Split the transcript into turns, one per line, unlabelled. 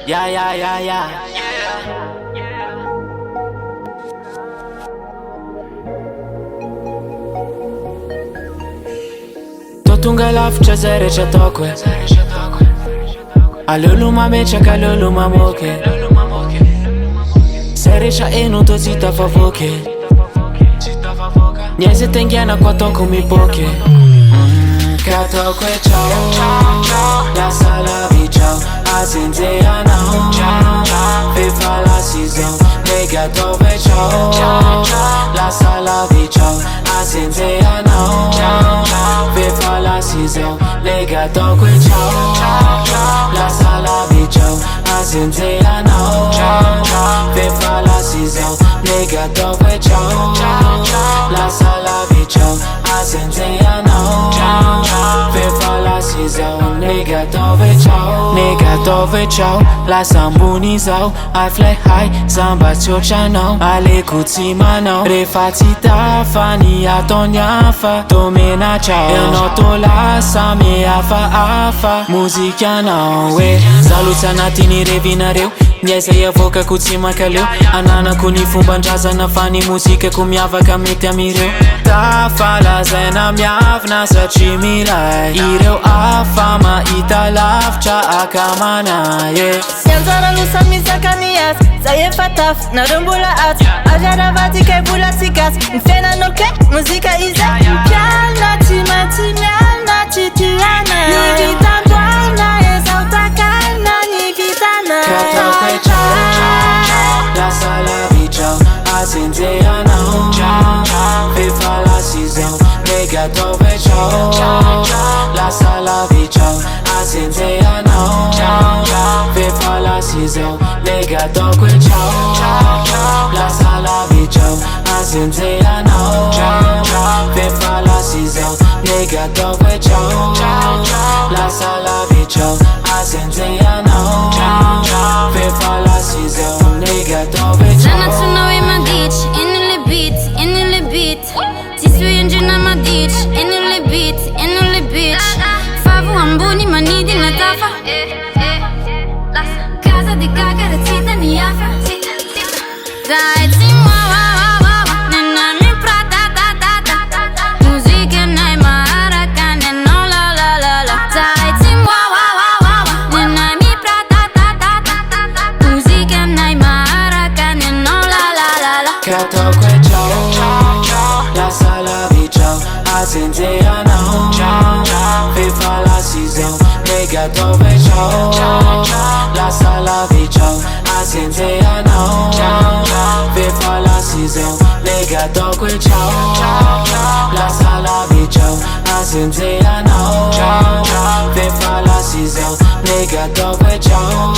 Yeah. Totunga lavitra zay rehetra ataoko e. Alolo mametraka alolo mamoky. Zay rehetra eno tô tsy tafavoky. Ny aiza taingianako ataoko miboky. Ka ataoko e ciao, lasa lavitra azenjeanao. Fefalasy zao nega ataoko e ciao, lasa lavitra azenjeanao. Fefalasy zao nega ataoko e ciao, lasa lavitra azenjeanao. Fefalasy zao nega ataoko e ciao, lasa lavitra azenjeanao. Fefalasy zao nega ataoko e ciao, nega ataoko e ciao, lasa ambony zao. I fly high, zamba tsy ohatranao. Aleko tsy manao, rehefa tsy tafa ny ataony hafa. Tomena ciao, enao tô lasa mihafahafa. Mozikanao e, zalotsy anatin'ny revinareo. Ny aiza iavokako tsy mankaleo. Ananako ny fomban-drazana fa ny mozikako miavaka mety amireo. Tafalazaina miavina satria milay. Ireo afa mahita lavitra akamana
Sy anjara losa mizaka ny azy, zay efa tafy nareo mbola azy. Azaravady kay mbola tsy gasy, ny fiainanao ke mozika izay. Mialna tsy maintsy mialna tsy tiana. Ny vitan-doana ezao takalna ny vitana.
Ka ataoko e ciao, lasa lavitra azenjeanao. Fefalasy zao nega ataoko e ciao, lasa lavitra azenjeanao. Fefalasy zao nega ataoko e ciao, lasa lavitra azenjeanao. Fefalasy zao nega ataoko e ciao, lasa lavitra azenjeanao. Fefalasy zao nega ataoko e ciao.
Zanatsunao e maditch, enule beat Tisu yonjuna maditch, enule beat Favu ambuni manidi na tafa Casa de cagara tita ni afa Zai timwa Nena mi prata ta Musica nai maraka Neno la Zai timwa Nena mi prata ta Musica nai maraka Neno la
Ka ataoko e ciao, lasa lavitra azenjeanao. Fefalasy zao nega ataoko e ciao, lasa lavitra azenjeanao. Fefalasy zao nega ataoko e ciao, lasa lavitra azenjeanao. Fefalasy zao nega ataoko e ciao.